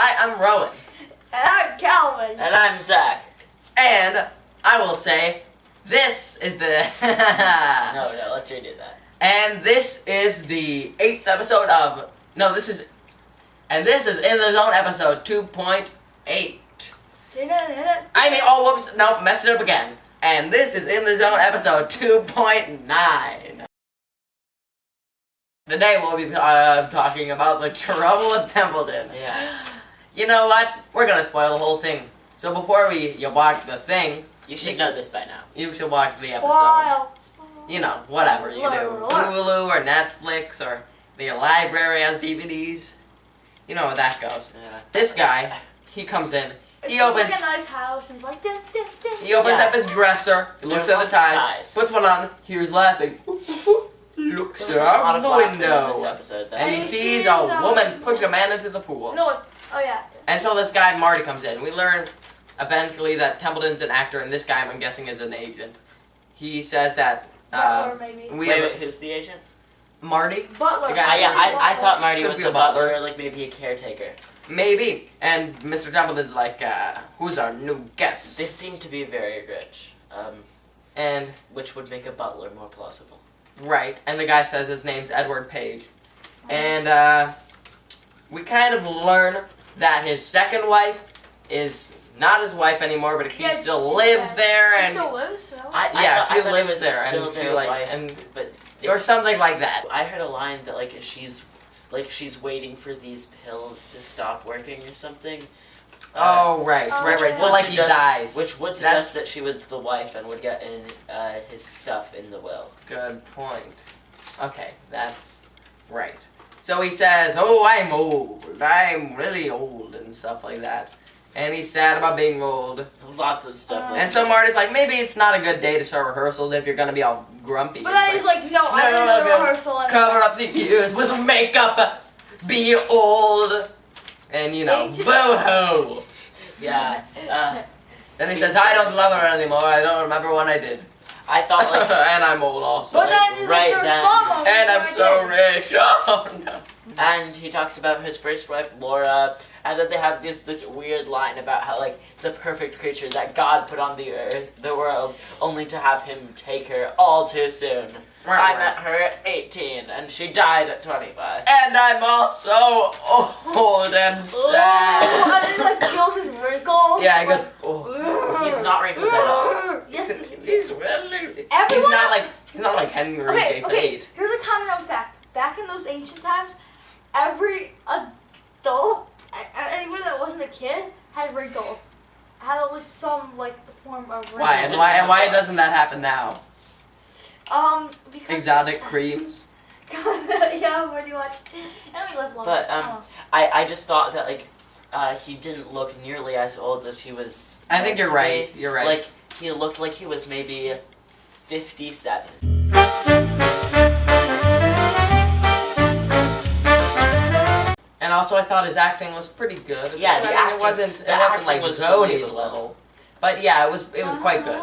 Hi, I'm Rowan. And I'm Calvin. And I'm Zach. And I will say, this is the... No, let's redo that. And this is the 8th episode of... No, this is... And this is In the Zone episode 2.8. I mean, oh, whoops. No, messed it up again. And this is In the Zone episode 2.9. Today we'll be talking about the Trouble with Templeton. Yeah. You know what? We're gonna spoil the whole thing. So before you watch the thing, You should know this by now. you should watch the episode. Spoil. You know, whatever you do. Hulu or Netflix or the library has DVDs. You know how that goes. Yeah. This guy, he comes in. He It's opens. like a nice house, and he's like, dun, dun, dun. He opens Yeah. up his dresser. He looks There at are the lots of ties. ties. Puts one on. Here's laughing. Looks There was a lot out of the laughter in this window. episode. And he he sees sees a a woman push a man into the pool. No, oh yeah. And so this guy, Marty, comes in. We learn eventually that Templeton's an actor, and this guy, I'm guessing, is an agent. He says that Butler, maybe. Wait, who's the agent? Marty? Butler. The guy- I thought Marty Could was be a a butler. butler, or like maybe a caretaker. Maybe. And Mr. Templeton's like, who's our new guest? They seem to be very rich, And, which would make a butler more plausible. right, and the guy says his name's Edward Page. And, we kind of learn that his second wife is not his wife anymore, but he Yeah, still she's lives dead. there, She and still lives, so. yeah, I she thought it lives was there, still and she their like, wife, and but or something like that. I heard a line that she's waiting for these pills to stop working or something. Oh, right, Oh, right. okay. So like he dies. Which would That's- suggest that she was the wife and would get in his stuff in the will. Good point. Okay, that's right. So he says, "Oh, I'm old. I'm really old," and stuff like that. And he's sad about being old. Lots of stuff. like And so Marty's like, maybe it's not a good day to start rehearsals if you're gonna be all grumpy. But then he's like, no, I no, didn't do no, the rehearsal. And cover up the ears with makeup. Be old. And you know, Ancient- boo-hoo. Yeah. Then he says, I don't love her anymore. I don't remember when I did. I thought like And I'm old also. But then he's Right like, there's then. small moments. And I'm where I so did. rich. Oh no. And he talks about his first wife, Laura, and then they have this weird line about how, like, the perfect creature that God put on the world, only to have him take her all too soon. I met her at 18, and she died at 25. And I'm also old and sad. Oh, and he like feels his wrinkles. Yeah, he goes, like, oh. He's not wrinkled at all. Yes, He's really... He's Everyone- not like Henry Okay, J. okay. Fade. Here's a common known fact. Back in those ancient times, every adult, anyone that wasn't a kid, had wrinkles. Had at least some like form of wrinkles. Why? And why doesn't that happen now? Because Exotic creams? yeah, pretty much. And we live long. But, I just thought that, like, he didn't look nearly as old as he was. I think you're to right. me. You're right. Like, he looked like he was maybe 57. And also, I thought his acting was pretty good. Yeah, I the mean, acting- it wasn't the acting like was Zony's believable. level, but yeah, it was quite good.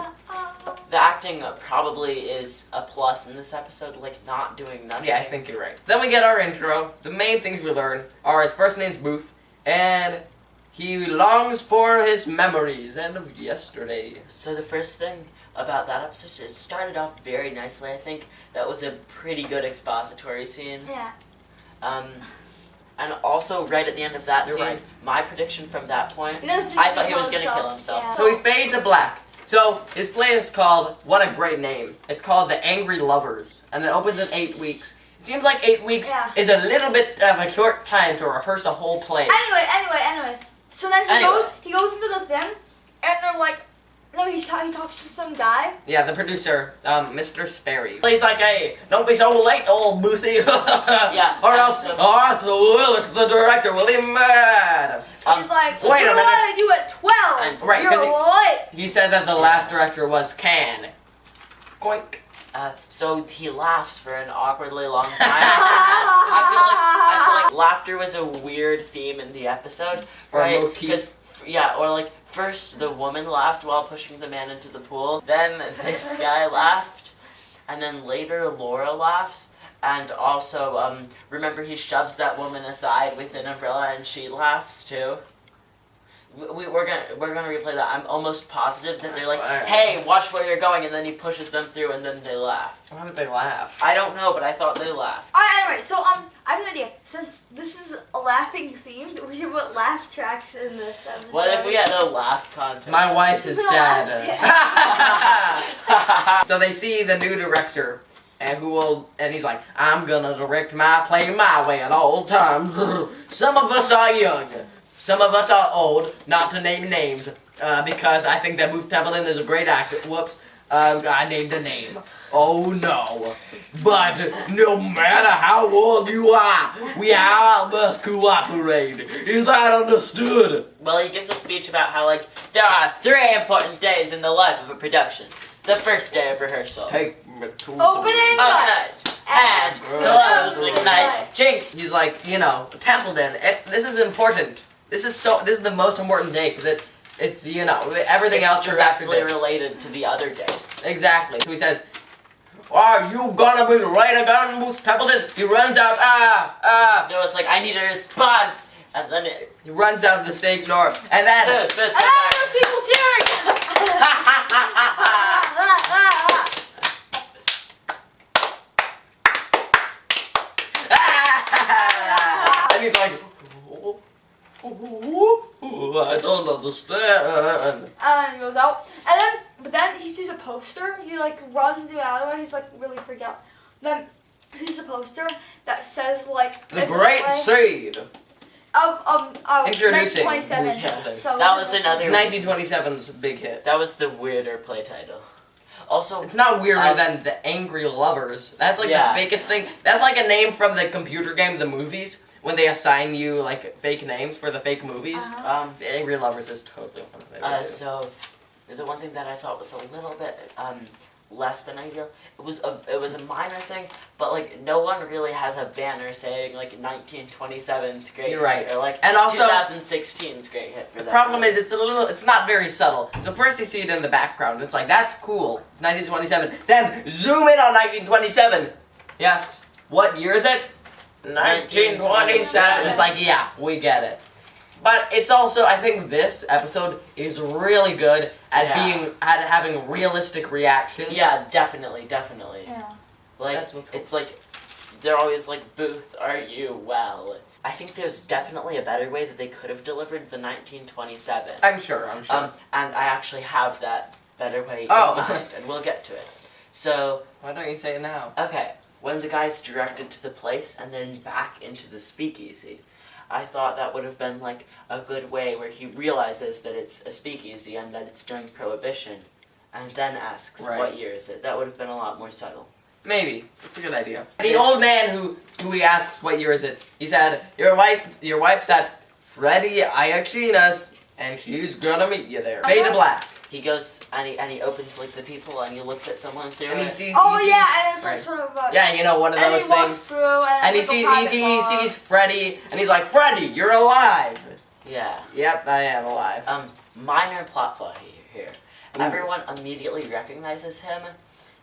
The acting probably is a plus in this episode, like, not doing nothing. Yeah, I think you're right. Then we get our intro. The main things we learn are his first name's Booth, and he longs for his memories and of yesterday. So the first thing about that episode, it started off very nicely, I think. That was a pretty good expository scene. Yeah. And also, right at the end of that You're scene, right. my prediction from that point, He doesn't I thought he kill was going to kill himself. Yeah. So we fade to black. So his play is called, what a great name. It's called The Angry Lovers, and it opens in 8 weeks. It seems like 8 weeks Yeah. is a little bit of a short time to rehearse a whole play. Anyway. So then Anyway. he goes into the thing, and they're like, no, he talks to some guy. Yeah, the producer, Mr. Sperry. He's like, hey, don't be so late, old Boothy. Yeah, Or else so- Arthur Willis, the director, will be mad. He's like, so wait a what minute. do I do at 12? And- Right, You're 'cause late. He said that the last director was Can. Goink. So he laughs for an awkwardly long time. I feel like laughter was a weird theme in the episode, Or right? motif. 'Cause yeah, or like first the woman laughed while pushing the man into the pool, then this guy laughed, and then later Laura laughs, And also, remember he shoves that woman aside with an umbrella and she laughs too. We're gonna replay that. I'm almost positive that they're like, "Hey, watch where you're going," and then he pushes them through, and then they laugh. Why did they laugh? I don't know, but I thought they laughed. Alright, anyway, so I have an idea. Since this is a laughing themed, we should put laugh tracks in this episode. What if we had a laugh contest? My wife is This is a laugh dead. So they see the new director, and he's like, "I'm gonna direct my play my way at all times. Some of us are young, some of us are old, not to name names, because I think that Booth Templeton is a great actor. Whoops, I named a name. Oh no. But no matter how old you are, we all must cooperate. Is that understood?" Well, he gives a speech about how, like, there are 3 important days in the life of a production. The first day of rehearsal. Take me to Opening night. And closing night. Jinx. He's like, Templeton, this is important. This is the most important day, because it's everything else It's comes after directly this. related to the other days. Exactly. So he says, "Are you gonna be right again, Booth Templeton?" He runs out, No, it's like, I need a response. And then he runs out the stage door, and then, And then there's people cheering! and he's like, "I don't understand." And he goes out. But then he sees a poster. He like runs into the alleyway. He's like really freaked out. Then he sees a poster that says like The great seed. of Introducing 1927. Booth Templeton. So That was It's another- 1927's big hit. that was the weirder play title. Also, It's not weirder than the Angry Lovers. That's like Yeah. the fakest thing. That's like a name from the computer game, the movies, when they assign you like fake names for the fake movies. The Angry Lovers is totally one of them. so the one thing that I thought was a little bit less than ideal. It was a minor thing, but like no one really has a banner saying like 1927's great You're right. hit, or like And also, 2016's great hit for the that. problem is it's not very subtle. So first you see it in the background. It's like, that's cool. It's 1927. Then zoom in on 1927. He asks, "What year is it?" 1927. It's like, yeah, we get it. But it's also, I think this episode is really good at at having realistic reactions. Yeah, definitely. Yeah. Like That's what's cool. it's like they're always like, "Booth, are you well?" I think there's definitely a better way that they could have delivered the 1927. I'm sure. And I actually have that better way in Oh. mind, and we'll get to it. So, Why don't you say it now? okay, when the guy's directed to the place and then back into the speakeasy, I thought that would have been like a good way where he realizes that it's a speakeasy and that it's during Prohibition, and then asks, Right. "What year is it?" That would have been a lot more subtle. Maybe. It's a good idea. The old man who he asks what year is it, he said, your wife's at Freddie Iachina's, and she's gonna meet you there. Fade to black. He goes and he opens like the people and he looks at someone through And he it. sees. Oh he sees, yeah, and it's like right. sort of. Yeah, one of And those he walks things. through, And he sees Freddie, and he's like, "Freddie, you're alive." Yeah. Yep, I am alive. Minor plot flaw here. Ooh. Everyone immediately recognizes him,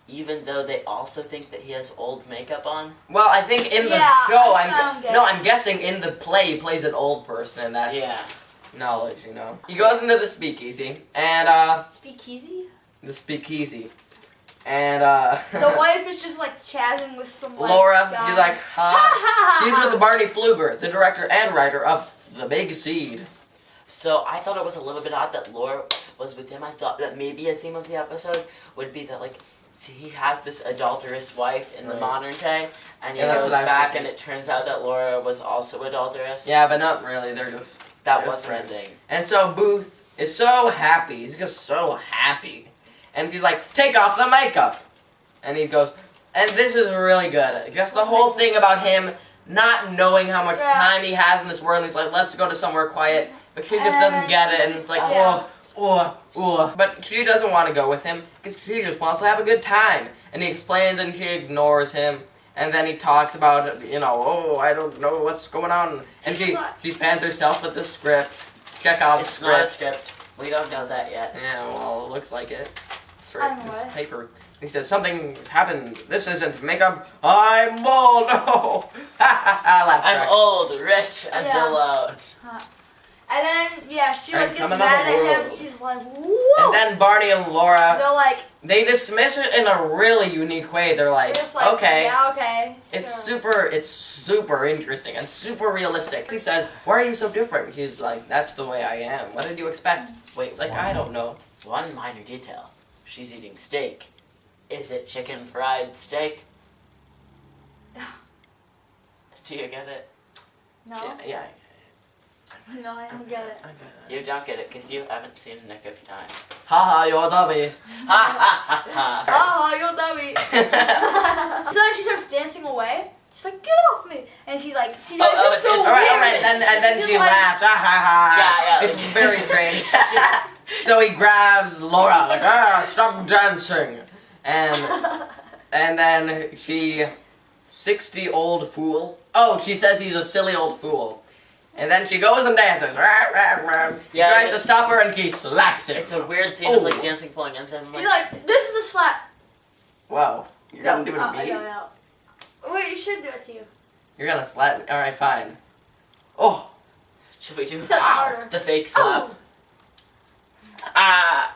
even though they also think that he has old makeup on. Well, I think in the Yeah, show, I'm guessing in the play he plays an old person, and that's Yeah. knowledge, He goes into the speakeasy, and Speakeasy. the speakeasy, and The wife is just like chatting with some like, Laura, guy. she's like, Ha "Hi." ha ha. She's with Barney Fluger, the director and writer of The Big Seed. So I thought it was a little bit odd that Laura was with him. I thought that maybe a theme of the episode would be that like, see, he has this adulterous wife in the Right. modern day, and he Yeah, that's goes what I was back thinking. and it turns out that Laura was also adulterous. Yeah, but not really. They're just That they're wasn't a friends. thing. And so Booth is so happy. He's just so happy. And he's like, "Take off the makeup." And he goes, and this is really good. Just the whole thing about him not knowing how much time he has in this world. And he's like, "Let's go to somewhere quiet." But she just doesn't get it. And it's like, But she doesn't want to go with him because she just wants to have a good time. And he explains and she ignores him. And then he talks about, "Oh, I don't know what's going on." And she fans herself with the script. Chekhov's It's not a script. script. We don't know that yet. Yeah, well, it looks like it. It's for I don't know this what. paper. He says, something happened. This isn't makeup. I'm bald. No. I'm old, rich, and Yeah. alone. And then, she Right, gets from mad another at him. world. She's like, whoa. And then Barney and Laura, They're like, they dismiss it in a really unique way. They're like, okay. Yeah, okay. It's sure. super interesting and super realistic. He says, why are you so different? He's like, that's the way I am. What did you expect? Wait, It's like, I don't know. One minor detail. She's eating steak. Is it chicken fried steak? Do you get it? No. Yeah. No, I don't get it. I get it. You don't get it because you haven't seen Nick of Time. Haha, you're dummy. Ha ha ha ha! Oh, you're dummy. So then she starts dancing away. She's like, get off me. And she's like, Oh, that's so it's- All weird. right, and then She's she like- laughs. Ha ha ha. Yeah. It's very strange. So he grabs Laura, like, stop dancing. And then she, 60 old fool. Oh, she says he's a silly old fool. And then she goes and dances. He Yeah, tries it- to stop her and he slaps him. It's a weird scene of like Oh. dancing, pulling, and then She's like. like, this is a slap. Whoa. You're gonna do it to me? No. Wait, you should do it to you. You're gonna slap me? Alright, fine. Oh. Should we do Except harder. the fake slap? Oh. Ah!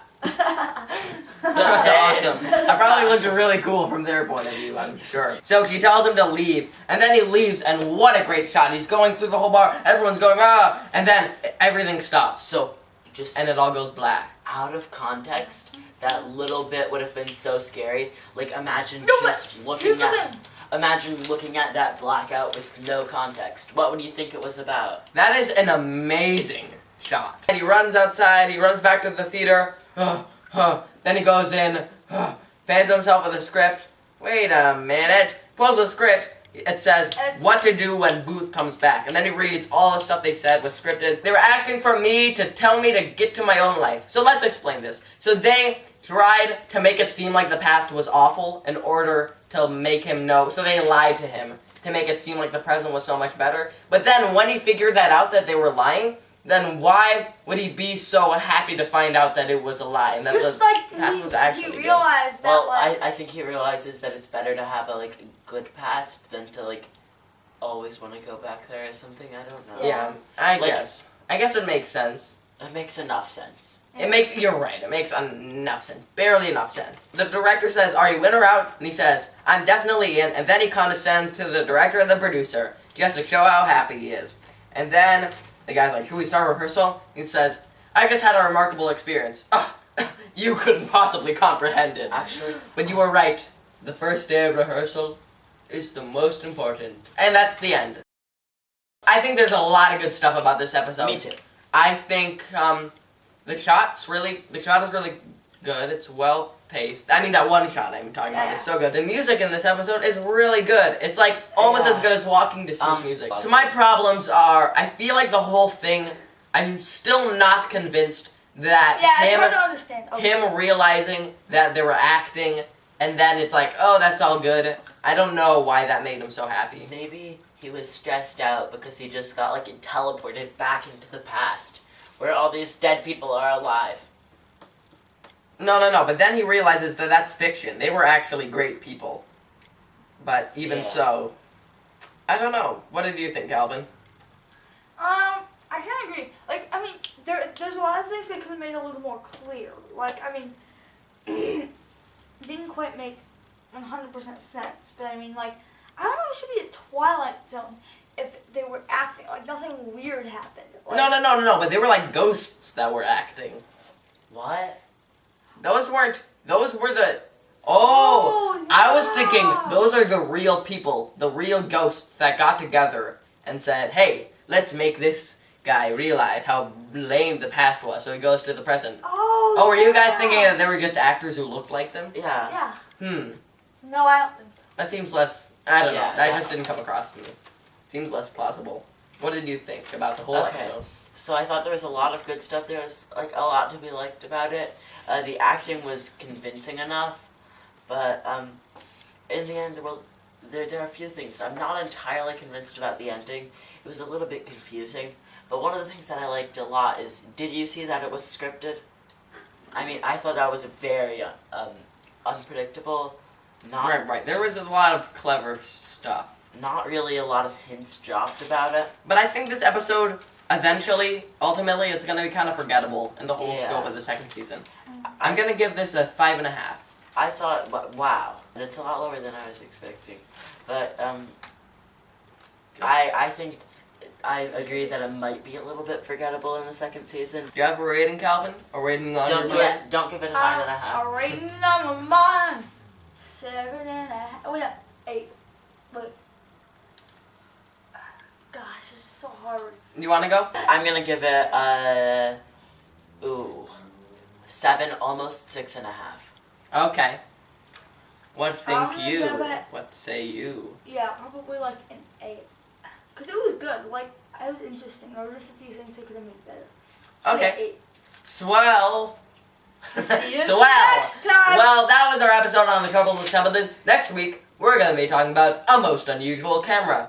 That's awesome. I probably looked really cool from their point of view, I'm sure. So she tells him to leave, and then he leaves, and what a great shot. He's going through the whole bar, everyone's going, ah, and then everything stops, So, just and it all goes black. out of context, that little bit would have been so scary. Like, imagine No, just Here's looking the at. thing. Imagine looking at that blackout with no context. What would you think it was about? That is an amazing shot. And he runs outside, he runs back to the theater, then he goes in, fans himself with a script. Wait a minute, pulls the script. It says, what to do when Booth comes back. And then he reads all the stuff they said was scripted. They were acting for me to tell me to get to my own life. So let's explain this. So they tried to make it seem like the past was awful in order to make him know. So they lied to him to make it seem like the present was so much better. But then when he figured that out, that they were lying, then why would he be so happy to find out that it was a lie and that Just the like past was actually he good? realized that Well, like I think he realizes that it's better to have a like good past than to like always want to go back there or something. I don't know. Yeah, I Like- guess. I guess it makes sense. It makes enough sense. You're right, it makes enough sense. Barely enough sense. The director says, are you in or out? And he says, I'm definitely in. And then he condescends to the director and the producer just to show how happy he is. And then the guy's like, should we start rehearsal? He says, I just had a remarkable experience. Oh, you couldn't possibly comprehend it. Actually, But you were right. The first day of rehearsal is the most important. And that's the end. I think there's a lot of good stuff about this episode. me too. I think the shot is really good. It's well paced. I mean, that one shot I'm talking about is so good. The music in this episode is really good. It's like almost as good as walking distance music. So my problems are, I feel like the whole thing, I'm still not convinced that it's hard to understand. Okay. him realizing that they were acting, and then it's like, oh, that's all good. I don't know why that made him so happy. Maybe he was stressed out because he just got like teleported back into the past, where all these dead people are alive. No, but then he realizes that that's fiction. They were actually great people. But even Yeah. so, I don't know. What did you think, Calvin? I kind of agree. Like, I mean, there's a lot of things that could have made a little more clear. Like, I mean, didn't quite make 100% sense. But I mean, like, I don't know if it should be a Twilight Zone if they were acting. Like, nothing weird happened. Like, No, but they were like ghosts that were acting. What? Those were the... Oh! I was thinking, those are the real people, the real ghosts that got together and said, hey, let's make this guy realize how lame the past was, so he goes to the present. Oh, Were you guys yeah. thinking that they were just actors who looked like them? Yeah. Yeah. No, I don't think so. That seems less... I don't know. Yeah, That yeah. just didn't come across to me. Seems less plausible. What did you think about the whole Okay. episode? So I thought there was a lot of good stuff. There was like a lot to be liked about it. The acting was convincing enough, but in the end, well, there are a few things. I'm not entirely convinced about the ending. It was a little bit confusing. But one of the things that I liked a lot is, did you see that it was scripted? I mean, I thought that was very unpredictable. Not Right. There was a lot of clever stuff. not really a lot of hints dropped about it. But I think this episode, ultimately, it's gonna be kind of forgettable in the whole Yeah. scope of the second season. I'm gonna give this a 5.5. I thought, wow, that's a lot lower than I was expecting. But I think I agree that it might be a little bit forgettable in the second season. Do you have a rating, Calvin? A rating on your mind? Don't give it a 9.5. A rating on my mind. 7.5. Oh, yeah, 8. But, gosh, it's so hard. You wanna go? I'm gonna give it 7, almost 6.5. Okay. What think I'm gonna you? give it- What say you? Yeah, probably like an 8. Because it was good. Like, it was interesting. There were just a few things they could have made better. So, Okay. yeah, 8. Swell. See you Swell. next time. Well, that was our episode on the Trouble With Templeton. Next week, we're going to be talking about a most unusual camera.